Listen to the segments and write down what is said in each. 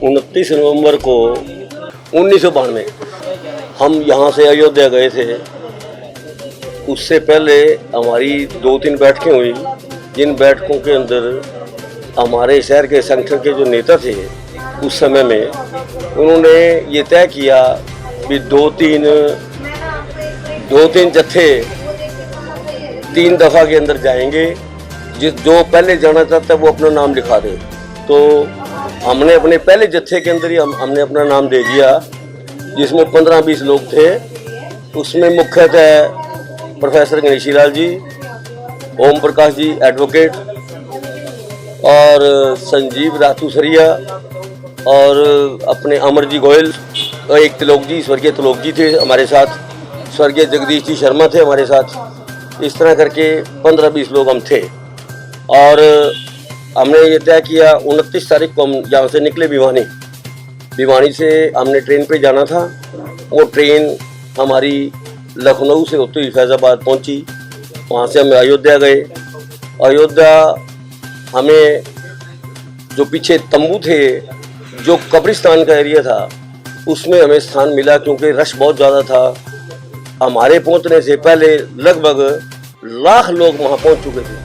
29 नवंबर को 1992 हम यहाँ से अयोध्या गए थे। उससे पहले हमारी 2-3 बैठकें हुई, जिन बैठकों के अंदर हमारे शहर के संगठन के जो नेता थे उस समय में, उन्होंने ये तय किया कि दो तीन जत्थे 3 दफ़ा के अंदर जाएंगे। जो पहले जाना चाहता है वो अपना नाम लिखा दे। तो हमने अपने पहले जत्थे के अंदर ही हमने अपना नाम दे दिया, जिसमें 15-20 लोग थे। उसमें मुख्यतः प्रोफेसर गणेशी लाल जी, ओम प्रकाश जी एडवोकेट, और संजीव रातूसरिया, और अपने अमर जी गोयल, और एक तिलोक जी, स्वर्गीय तिलोक जी थे हमारे साथ, स्वर्गीय जगदीश जी शर्मा थे हमारे साथ। इस तरह करके 15-20 लोग हम थे। और हमने ये तय किया 29 तारीख को हम यहाँ से निकले। भिवानी से हमने ट्रेन पे जाना था। वो ट्रेन हमारी लखनऊ से होती हुई फैज़ाबाद पहुँची। वहाँ से हम अयोध्या गए। अयोध्या हमें जो पीछे तंबू थे, जो कब्रिस्तान का एरिया था, उसमें हमें स्थान मिला, क्योंकि रश बहुत ज़्यादा था। हमारे पहुँचने से पहले लगभग 1 लाख लोग वहाँ पहुँच चुके थे।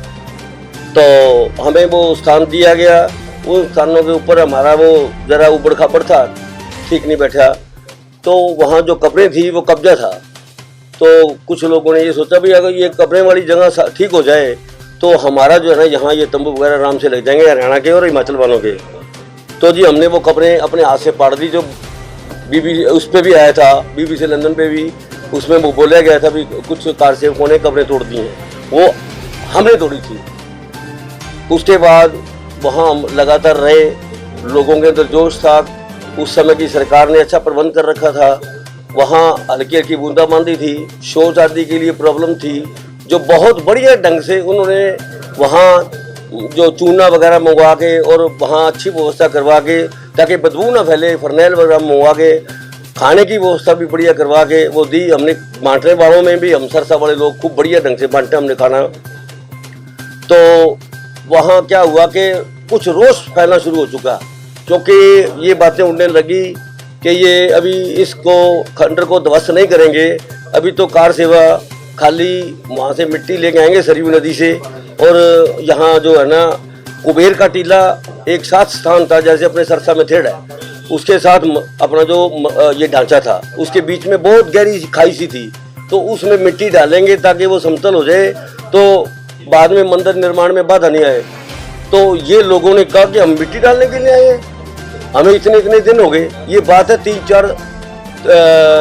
तो हमें वो स्थान दिया गया। उन स्थानों के ऊपर हमारा वो ज़रा ऊबड़ खाबड़ था, ठीक नहीं बैठा। तो वहाँ जो कब्रें थी वो कब्जा था। तो कुछ लोगों ने ये सोचा भी अगर ये कब्रें वाली जगह ठीक हो जाए तो हमारा जो है ना यहाँ ये तंबू वगैरह आराम से लग जाएंगे, हरियाणा के और हिमाचल वालों के। तो जी हमने वो कब्रें अपने हाथ से पाड़ दी। जो बीबी उस पर भी आया था, BBC लंदन पे भी, उसमें वो बोला गया था भी कुछ कारसेवकों ने कब्रें तोड़ दी हैं, वो हमने तोड़ी थी। उसके बाद वहाँ हम लगातार रहे। लोगों के अंदर जोश था। उस समय की सरकार ने अच्छा प्रबंध कर रखा था। वहाँ हल्की हल्की बूंदाबांदी थी, शौच आदि के लिए प्रॉब्लम थी, जो बहुत बढ़िया ढंग से उन्होंने वहाँ जो चूना वगैरह मंगवा के और वहाँ अच्छी व्यवस्था करवा के, ताकि बदबू ना फैले, फर्नेल वगैरह मंगवा के, खाने की व्यवस्था भी बढ़िया करवा के वो दी। हमने बांटने वालों में भी हम सरसा वाले लोग खूब बढ़िया ढंग से बांटे हमने खाना। तो वहाँ क्या हुआ कि कुछ रोष फैलना शुरू हो चुका, क्योंकि ये बातें उड़ने लगी कि ये अभी इसको खंडर को ध्वस्त नहीं करेंगे। अभी तो कार सेवा खाली वहाँ से मिट्टी लेके आएंगे सरयू नदी से, और यहाँ जो है ना कुबेर का टीला एक साथ स्थान था, जैसे अपने सरसा में थेड़ है, उसके साथ अपना जो ये ढांचा था, उसके बीच में बहुत गहरी खाई सी थी। तो उसमें मिट्टी डालेंगे ताकि वो समतल हो जाए, तो बाद में मंदिर निर्माण में बाधा नहीं आए। तो ये लोगों ने कहा कि हम मिट्टी डालने के लिए आए हैं, हमें इतने दिन हो गए। ये बात है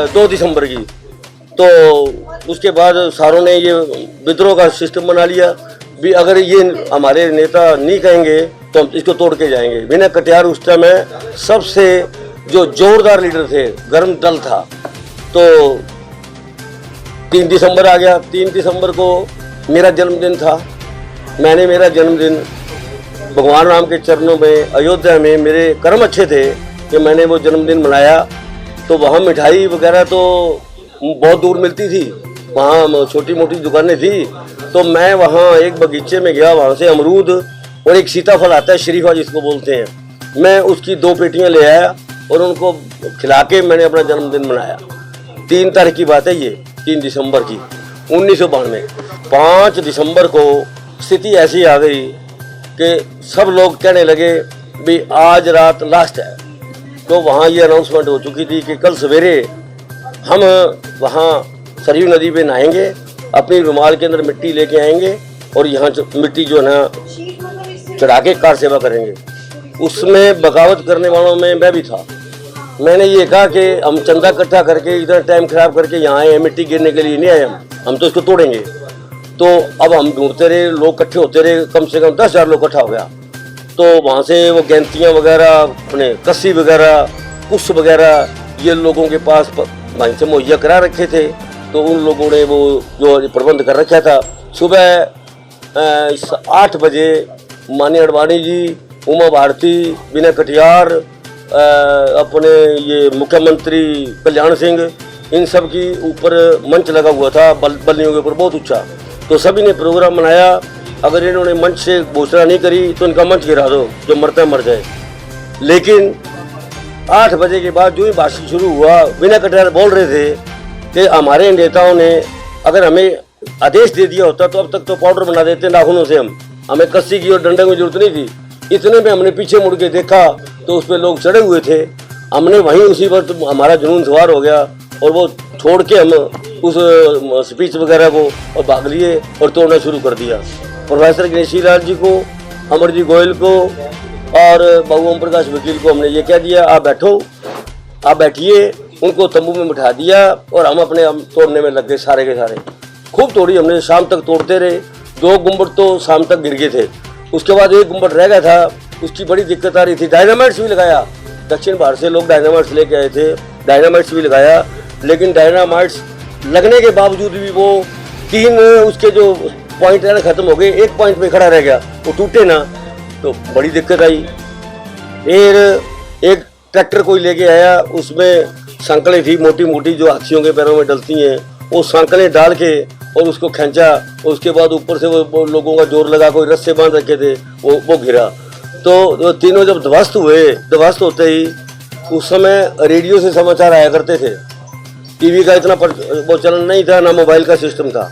2 दिसंबर की। तो उसके बाद सारों ने ये विद्रोह का सिस्टम बना लिया भी अगर ये हमारे नेता नहीं कहेंगे तो हम इसको तोड़ के जाएंगे। बिना कटियार उस टाइम में सबसे जो जोरदार लीडर थे, गर्म दल था। तो 3 दिसंबर आ गया। 3 दिसंबर को मेरा जन्मदिन था। मैंने मेरा जन्मदिन भगवान राम के चरणों में अयोध्या में, मेरे कर्म अच्छे थे कि मैंने वो जन्मदिन मनाया। तो वहाँ मिठाई वगैरह तो बहुत दूर मिलती थी, वहाँ छोटी मोटी दुकानें थी। तो मैं वहाँ एक बगीचे में गया, वहाँ से अमरूद और एक सीताफल आता है, शरीफा जिसको बोलते हैं, मैं उसकी 2 पेटियाँ ले आया और उनको खिला के मैंने अपना जन्मदिन मनाया। 3 तारीख की बात है ये, 3 दिसंबर की 1992। 5 दिसंबर को स्थिति ऐसी आ गई कि सब लोग कहने लगे भी आज रात लास्ट है। तो वहाँ ये अनाउंसमेंट हो चुकी थी कि कल सवेरे हम वहाँ सरयू नदी पे नहाएंगे, अपनी रुमाल के अंदर मिट्टी लेके आएंगे और यहाँ मिट्टी जो है ना चढ़ा के कार सेवा करेंगे। उसमें बगावत करने वालों में मैं भी था। मैंने ये कहा कि हम चंदा इकट्ठा करके इधर टाइम खराब करके यहाँ आए हैं, मिट्टी गिरने के लिए नहीं आए हम तो इसको तोड़ेंगे। तो अब हम ढूंढते रहे, लोग इकट्ठे होते रहे, कम से कम 10,000 लोग इकट्ठा हो गया। तो वहाँ से वो गैंतियाँ वगैरह, अपने कस्सी वगैरह, कुश वगैरह ये लोगों के पास वहीं से मुहैया करा रखे थे। तो उन लोगों ने वो जो प्रबंध कर रखा था। सुबह 8 बजे माननीय अडवाणी जी, उमा भारती, विनय कटियार, अपने ये मुख्यमंत्री कल्याण सिंह, इन सब की ऊपर मंच लगा हुआ था बल्लियों के ऊपर बहुत ऊंचा। तो सभी ने प्रोग्राम बनाया, अगर इन्होंने मंच से घोषणा नहीं करी तो इनका मंच गिरा दो, जो मरता मर जाए। लेकिन 8 बजे के बाद जो ही भाषण शुरू हुआ, बिना कटार बोल रहे थे कि हमारे नेताओं ने अगर हमें आदेश दे दिया होता तो अब तक तो पाउडर बना देते नाखूनों से, हमें कस्सी की और डंडे की जरूरत नहीं थी। इतने में हमने पीछे मुड़ के देखा तो उस पर लोग चढ़े हुए थे। हमने वहीं उसी वक्त हमारा जुनून सवार हो गया और वो छोड़ के हम उस स्पीच वगैरह को और भाग लिए और तोड़ना शुरू कर दिया। प्रोफेसर गणेशी लाल जी को, अमरजीत गोयल को और बाबू ओम प्रकाश वकील को हमने ये कह दिया, आप बैठो, आप बैठिए। उनको तंबू में बिठा दिया और हम अपने तोड़ने में लग गए। सारे के सारे खूब तोड़ी हमने, शाम तक तोड़ते रहे। 2 गुम्बद तो शाम तक गिर गए थे। उसके बाद 1 गुम्बद रह गया था, उसकी बड़ी दिक्कत आ रही थी। डायनामाइट्स भी लगाया, दक्षिण भारत से लोग डायनामाइट्स लेके आए थे, डायनामाइट्स भी लगाया। लेकिन डायनामाइट्स लगने के बावजूद भी वो 3 उसके जो पॉइंट है ना खत्म हो गए। 1 पॉइंट पे खड़ा रह गया, वो टूटे ना, तो बड़ी दिक्कत आई। फिर एक ट्रैक्टर कोई लेके आया, उसमें सांकलें थी मोटी मोटी जो हाथियों के पैरों में डलती हैं, वो सांकलें डाल के और उसको खींचा। उसके बाद ऊपर से वो लोगों का जोर लगा, कोई रस्से बांध रखे थे, वो गिरा। तो तीनों जब ध्वस्त हुए, ध्वस्त होते ही उस समय रेडियो से समाचार आया करते थे, टीवी का इतना वो चलन नहीं था, ना मोबाइल का सिस्टम था।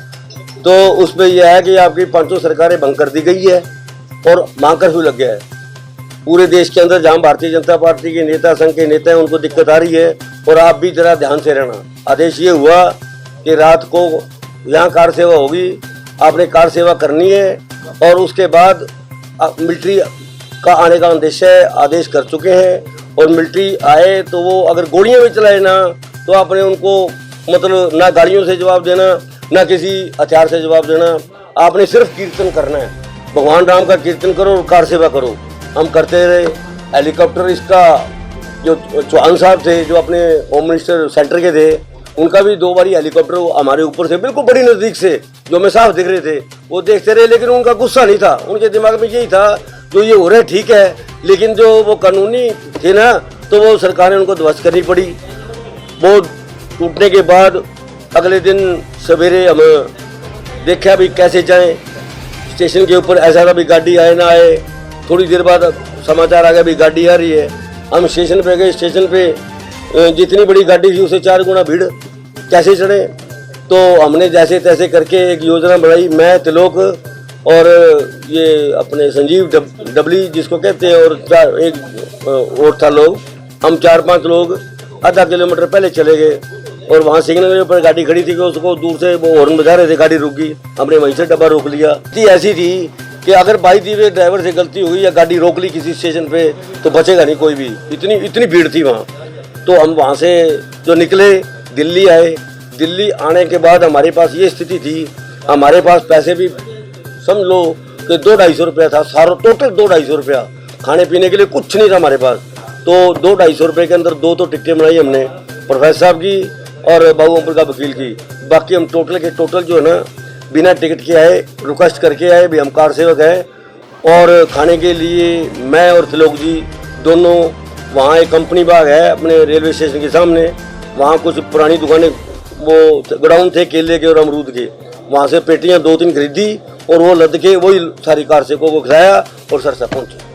तो उस पर यह है कि आपकी 500 सरकारें भंग कर दी गई है और महाकर्फ्यू लग गया है पूरे देश के अंदर। जहाँ भारतीय जनता पार्टी के नेता, संघ के नेता हैं, उनको दिक्कत आ रही है और आप भी जरा ध्यान से रहना। आदेश ये हुआ कि रात को यहाँ कार सेवा होगी, आपने कार सेवा करनी है और उसके बाद मिलिट्री का आने का आदेश कर चुके हैं। और मिलिट्री आए तो वो अगर गोलियां भी चलाए ना, तो आपने उनको मतलब ना गाड़ियों से जवाब देना, ना किसी हथियार से जवाब देना, आपने सिर्फ कीर्तन करना है। भगवान राम का कीर्तन करो और कार सेवा करो। हम करते रहे। हेलीकॉप्टर इसका जो चौहान साहब थे, जो अपने होम मिनिस्टर सेंटर के थे, उनका भी 2 बारी हेलीकॉप्टर हमारे ऊपर से बिल्कुल बड़ी नज़दीक से जो हमें साफ दिख रहे थे वो देखते रहे। लेकिन उनका गुस्सा नहीं था, उनके दिमाग में यही था जो ये हो रहा है ठीक है, लेकिन जो वो कानूनी थे ना, तो वो सरकार ने उनको ध्वस्त करनी पड़ी। वो टूटने के बाद अगले दिन सवेरे हम देखा भी कैसे जाएं स्टेशन के ऊपर। ऐसा था भी गाड़ी आए ना आए, थोड़ी देर बाद समाचार आ गया भी गाड़ी आ रही है। हम स्टेशन पे गए, स्टेशन पे जितनी बड़ी गाड़ी थी उससे 4 गुना भीड़, कैसे चढ़े। तो हमने जैसे तैसे करके एक योजना बनाई, मैं, तिलोक और ये अपने संजीव डबली जिसको कहते हैं, और एक और था लोग, हम 4-5 लोग आधा किलोमीटर पहले चले गए और वहाँ सिग्नल के ऊपर गाड़ी खड़ी थी कि उसको दूर से वो हॉर्न बजा रहे थे, गाड़ी रुक गई। हमने वहीं से डब्बा रोक लिया। ऐसी थी कि अगर बाई दी वे ड्राइवर से गलती हुई या गाड़ी रोक ली किसी स्टेशन पे तो बचेगा नहीं कोई भी, इतनी भीड़ थी वहाँ। तो हम वहाँ से जो निकले दिल्ली आए। दिल्ली आने के बाद हमारे पास ये स्थिति थी, हमारे पास पैसे भी समझ लो कि 200-250 रुपया था, सारा टोटल 200-250 रुपया, खाने पीने के लिए कुछ नहीं था हमारे पास। तो 200-250 रुपये के अंदर 2 तो टिकटें बनाई हमने, प्रोफेसर साहब की और बाबू ओम प्रकाश वकील की। बाकी हम टोटल के टोटल जो है ना बिना टिकट के आए, रिक्वेस्ट करके आए भी हम कार सेवक हैं। और खाने के लिए मैं और तिलोक जी दोनों, वहाँ एक कंपनी बाग है अपने रेलवे स्टेशन के सामने, वहाँ कुछ पुरानी दुकानें, वो गोडाउन थे केले के और अमरूद के, वहाँ से पेटियाँ 2-3 खरीदी और वो लद के वही सारी कार सेवकों को खिलाया और सरसा पहुँचे।